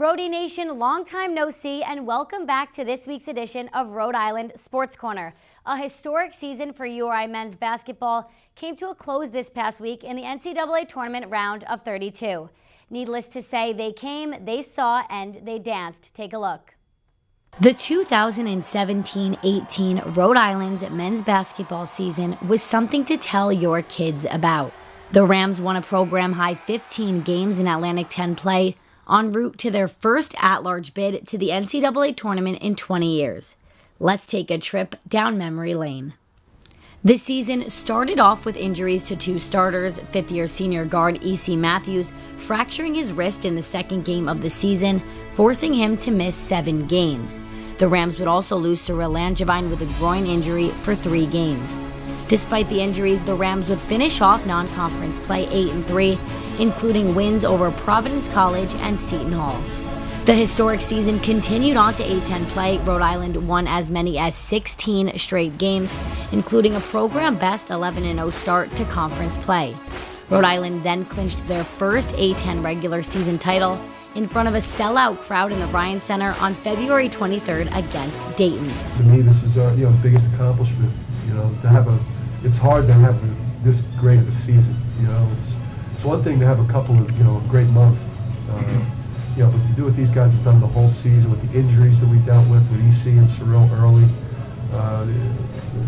Rhody Nation, long time no see, and welcome back to this week's edition of Rhode Island Sports Corner. A historic season for URI men's basketball came to a close this past week in the NCAA tournament round of 32. Needless to say, they came, they saw, and they danced. Take a look. The 2017-18 Rhode Island's men's basketball season was something to tell your kids about. The Rams won a program-high 15 games in Atlantic 10 play, en route to their first at-large bid to the NCAA tournament in 20 years. Let's take a trip down memory lane. The season started off with injuries to two starters, fifth-year senior guard E.C. Matthews fracturing his wrist in the second game of the season, forcing him to miss 7 games. The Rams would also lose Cyril Langevin with a groin injury for 3 games. Despite the injuries, the Rams would finish off non-conference play 8-3, including wins over Providence College and Seton Hall. The historic season continued on to A-10 play. Rhode Island won as many as 16 straight games, including a program-best 11-0 start to conference play. Rhode Island then clinched their first A-10 regular season title in front of a sellout crowd in the Ryan Center on February 23rd against Dayton. To me, this is our biggest accomplishment. It's hard to have this great of a season. It's one thing to have a couple of great months. But to do what these guys have done the whole season with the injuries that we dealt with EC and Cyril early,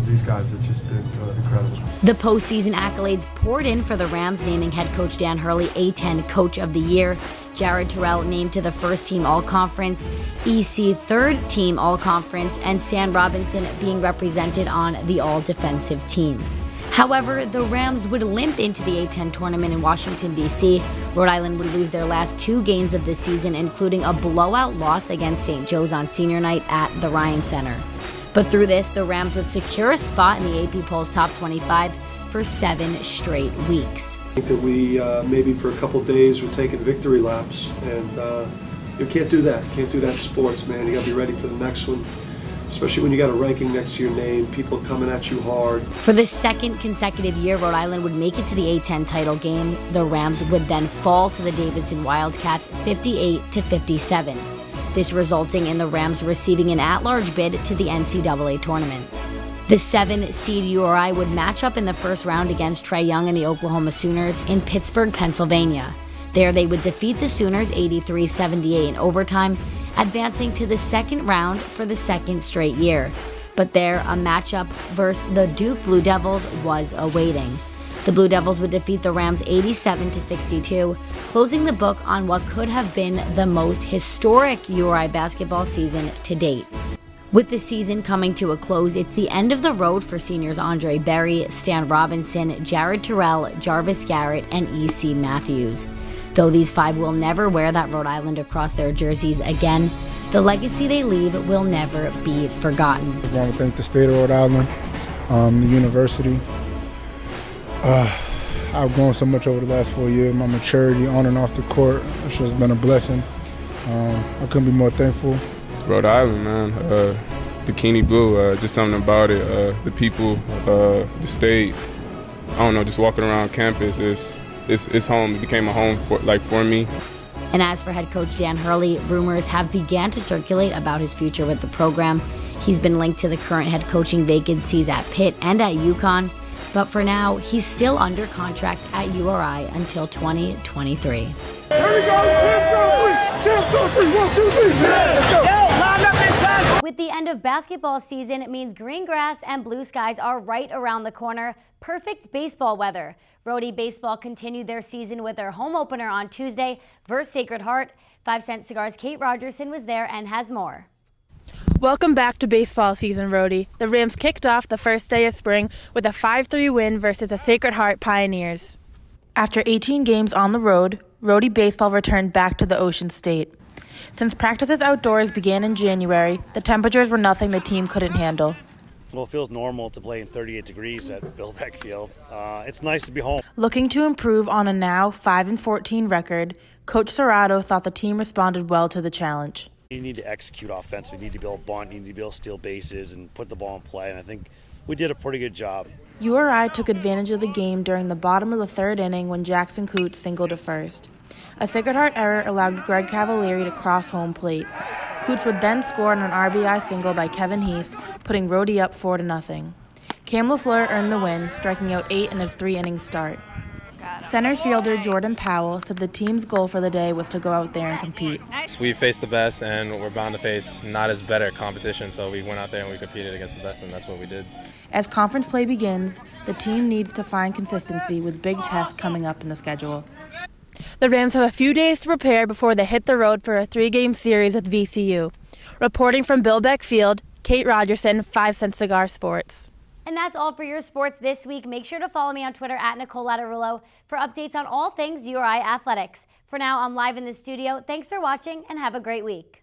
these guys have just been incredible. The postseason accolades poured in for the Rams, naming head coach Dan Hurley A-10 Coach of the Year, Jared Terrell named to the first team All-Conference, EC third team All-Conference, and Stan Robinson being represented on the All-Defensive team. However, the Rams would limp into the A-10 tournament in Washington, D.C. Rhode Island would lose their last 2 games of the season, including a blowout loss against St. Joe's on senior night at the Ryan Center. But through this, the Rams would secure a spot in the AP Poll's top 25 for 7 straight weeks. I think that we maybe for a couple days were taking victory laps, and you can't do that. You can't do that in sports, man. You got to be ready for the next one. Especially when you got a ranking next to your name, people coming at you hard. For the second consecutive year, Rhode Island would make it to the A-10 title game. The Rams would then fall to the Davidson Wildcats 58-57. This resulting in the Rams receiving an at-large bid to the NCAA tournament. The 7-seed URI would match up in the first round against Trae Young and the Oklahoma Sooners in Pittsburgh, Pennsylvania. There they would defeat the Sooners 83-78 in overtime, advancing to the second round for the second straight year. But there, a matchup versus the Duke Blue Devils was awaiting. The Blue Devils would defeat the Rams 87-62, closing the book on what could have been the most historic URI basketball season to date. With the season coming to a close, it's the end of the road for seniors Andre Berry, Stan Robinson, Jared Terrell, Jarvis Garrett, and E.C. Matthews. Though these 5 will never wear that Rhode Island across their jerseys again, the legacy they leave will never be forgotten. I want to thank the state of Rhode Island, the university. I've grown so much over the last 4 years. My maturity on and off the court, it's just been a blessing. I couldn't be more thankful. Rhode Island, man. Bikini Blue, just something about it. The people, the state. I don't know, just walking around campus it's home. It became a home for me. And as for head coach Dan Hurley, rumors have began to circulate about his future with the program. He's been linked to the current head coaching vacancies at Pitt and at UConn, but for now, he's still under contract at URI until 2023. Here we go, 10, 3, 1, 2, 3. With the end of basketball season, it means green grass and blue skies are right around the corner. Perfect baseball weather. Rhody baseball continued their season with their home opener on Tuesday versus Sacred Heart. 5 Cent Cigars' Kate Rogerson was there and has more. Welcome back to baseball season, Rhody. The Rams kicked off the first day of spring with a 5-3 win versus the Sacred Heart Pioneers. After 18 games on the road, Rhody baseball returned back to the Ocean State. Since practices outdoors began in January, the temperatures were nothing the team couldn't handle. Well, it feels normal to play in 38 degrees at Bill Beck Field. It's nice to be home. Looking to improve on a now 5-14 record, Coach Serrato thought the team responded well to the challenge. You need to execute offensively. You need to be able to bunt. You need to be able to steal bases and put the ball in play. And I think we did a pretty good job. URI took advantage of the game during the bottom of the third inning when Jackson Coots singled to first. A Sacred Heart error allowed Greg Cavalieri to cross home plate. Coots would then score on an RBI single by Kevin Heese, putting Rhody up 4-0. Cam LaFleur earned the win, striking out 8 in his 3-inning start. Center fielder Jordan Powell said the team's goal for the day was to go out there and compete. We faced the best, and we're bound to face not as better competition, so we went out there and we competed against the best, and that's what we did. As conference play begins, the team needs to find consistency with big tests coming up in the schedule. The Rams have a few days to prepare before they hit the road for a 3-game series with VCU. Reporting from Bill Beck Field, Kate Rogerson, 5 Cent Cigar Sports. And that's all for your sports this week. Make sure to follow me on Twitter at Nicole Latterillo for updates on all things URI athletics. For now, I'm live in the studio. Thanks for watching and have a great week.